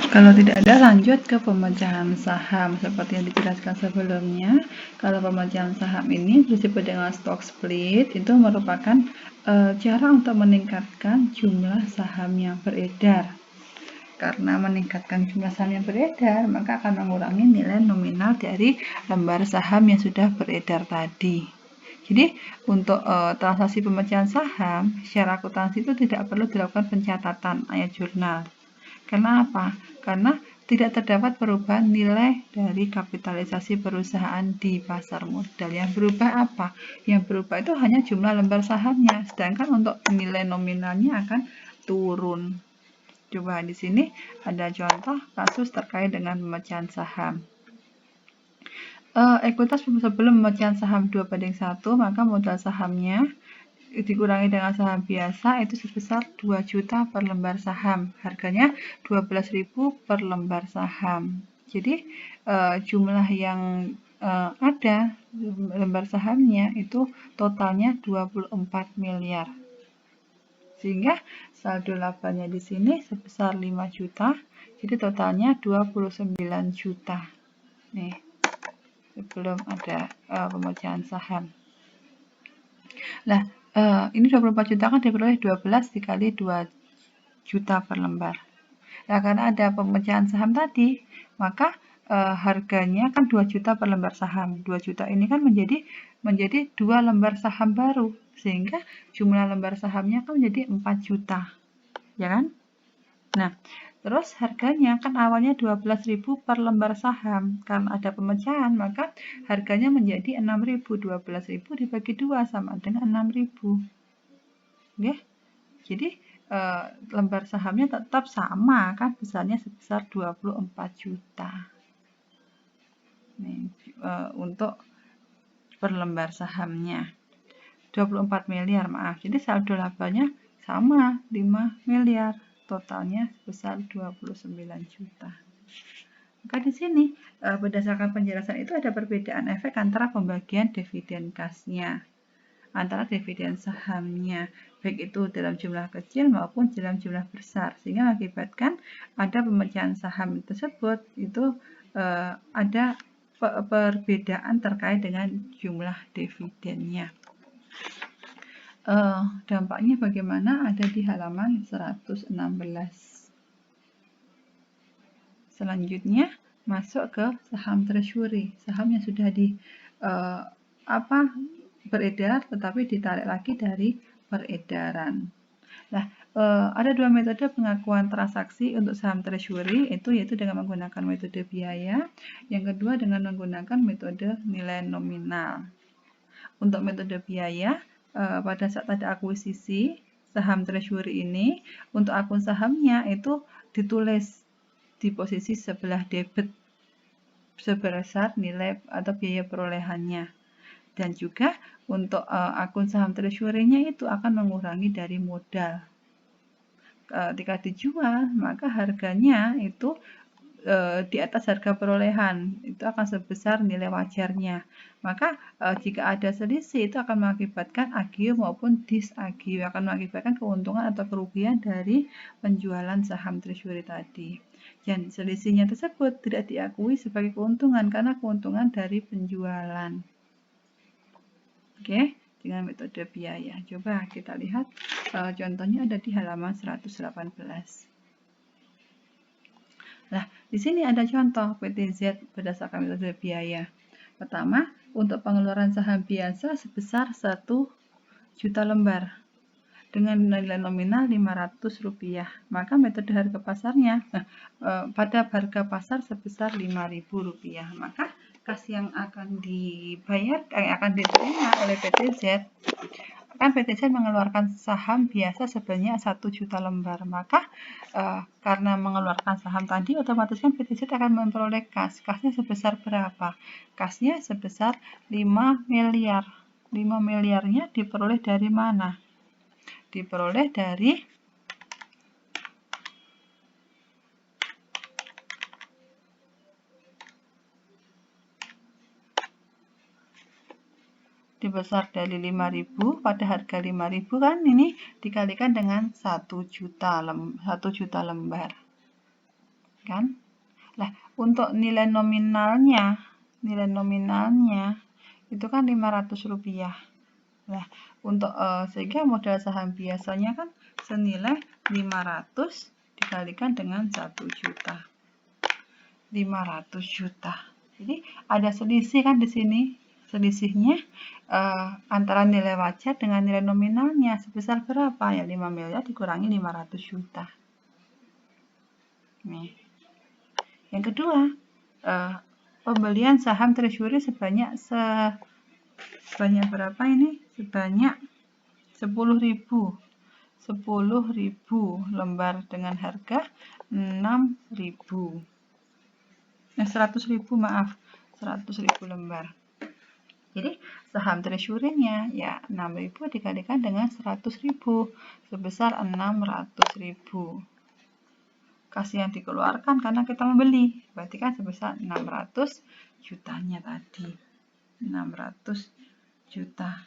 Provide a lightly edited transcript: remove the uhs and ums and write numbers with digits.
Kalau tidak ada, lanjut ke pemecahan saham. Seperti yang dijelaskan sebelumnya, kalau pemecahan saham ini disebut dengan stock split, itu merupakan cara untuk meningkatkan jumlah saham yang beredar. Karena meningkatkan jumlah saham yang beredar, maka akan mengurangi nilai nominal dari lembar saham yang sudah beredar tadi. Jadi untuk transaksi pemecahan saham secara akuntansi itu tidak perlu dilakukan pencatatan ayat jurnal. Karena apa? Karena tidak terdapat perubahan nilai dari kapitalisasi perusahaan di pasar modal. Yang berubah apa? Yang berubah itu hanya jumlah lembar sahamnya, sedangkan untuk nilai nominalnya akan turun. Coba di sini ada contoh kasus terkait dengan pemecahan saham. Ekuitas sebelum pemecahan saham 2:1, maka modal sahamnya dikurangi dengan saham biasa itu sebesar 2 juta per lembar saham. Harganya 12.000 per lembar saham. Jadi jumlah yang ada lembar sahamnya itu totalnya 24 miliar. Sehingga saldo labanya di sini sebesar 5 juta. Jadi totalnya 29 juta. Nih, sebelum ada pemecahan saham. Nah, ini 24 juta kan diperoleh 12 dikali 2 juta per lembar. Nah, karena ada pemecahan saham tadi, maka harganya kan 2 juta per lembar saham. 2 juta ini kan menjadi 2 lembar saham baru, sehingga jumlah lembar sahamnya kan menjadi 4 juta. Ya kan? Nah, terus harganya kan awalnya 12.000 per lembar saham. Karena ada pemecahan, maka harganya menjadi 6.000. 12.000 dibagi 2 sama dengan 6.000. Oke? Jadi lembar sahamnya tetap sama kan, besarnya sebesar 24 juta. Nih, untuk per lembar sahamnya 24 miliar, maaf. Jadi saldo labanya sama 5 miliar. Totalnya sebesar 29 juta. Maka di sini berdasarkan penjelasan itu ada perbedaan efek antara pembagian dividen kasnya, antara dividen sahamnya, baik itu dalam jumlah kecil maupun dalam jumlah besar, sehingga mengakibatkan pada pemecahan saham tersebut itu ada perbedaan terkait dengan jumlah dividennya. Dampaknya bagaimana ada di halaman 116. Selanjutnya masuk ke saham treasury, saham yang sudah beredar tetapi ditarik lagi dari peredaran. Nah, ada dua metode pengakuan transaksi untuk saham treasury, yaitu dengan menggunakan metode biaya, yang kedua dengan menggunakan metode nilai nominal. Untuk metode biaya, pada saat ada akuisisi saham treasury ini, untuk akun sahamnya itu ditulis di posisi sebelah debit sebesar nilai atau biaya perolehannya. Dan juga untuk akun saham treasury-nya itu akan mengurangi dari modal. Ketika dijual, maka harganya itu di atas harga perolehan, itu akan sebesar nilai wajarnya. Maka jika ada selisih, itu akan mengakibatkan agio maupun disagio, akan mengakibatkan keuntungan atau kerugian dari penjualan saham treasury tadi. Dan selisihnya tersebut tidak diakui sebagai keuntungan karena keuntungan dari penjualan. Oke, dengan metode biaya. Coba kita lihat contohnya ada di halaman 118. Nah, di sini ada contoh PTZ berdasarkan metode biaya. Pertama, untuk pengeluaran saham biasa sebesar 1 juta lembar dengan nilai nominal Rp500. Maka metode harga pasarnya pada harga pasar sebesar Rp5.000. Maka kas yang akan diterima oleh PTZ, kan PTZ mengeluarkan saham biasa sebenarnya 1 juta lembar. Maka karena mengeluarkan saham tadi, otomatis kan PTZ akan memperoleh kas. Kasnya sebesar berapa? Kasnya sebesar 5 miliar. 5 miliarnya diperoleh dari mana? Diperoleh dari dibesar dari 5.000 pada harga 5.000 kan, ini dikalikan dengan 1 juta lembar. kan? Lah, untuk nilai nominalnya itu kan Rp500. Nah, untuk sehingga modal saham biasanya kan senilai 500 dikalikan dengan 1 juta. 500 juta. Jadi ada selisih kan di sini. Selisihnya antara nilai wajar dengan nilai nominalnya sebesar berapa? Ya 5 miliar dikurangi 500 juta. Nih. Yang kedua, pembelian saham treasury sebanyak berapa ini? Sebanyak 10.000 lembar dengan harga 6.000. 100.000 maaf, 100.000 lembar. Jadi saham treasury-nya ya 6.000 dikalikan dengan 100.000 sebesar 600.000. Kasih yang dikeluarkan karena kita membeli, berarti kan sebesar 600 jutanya tadi. 600 juta.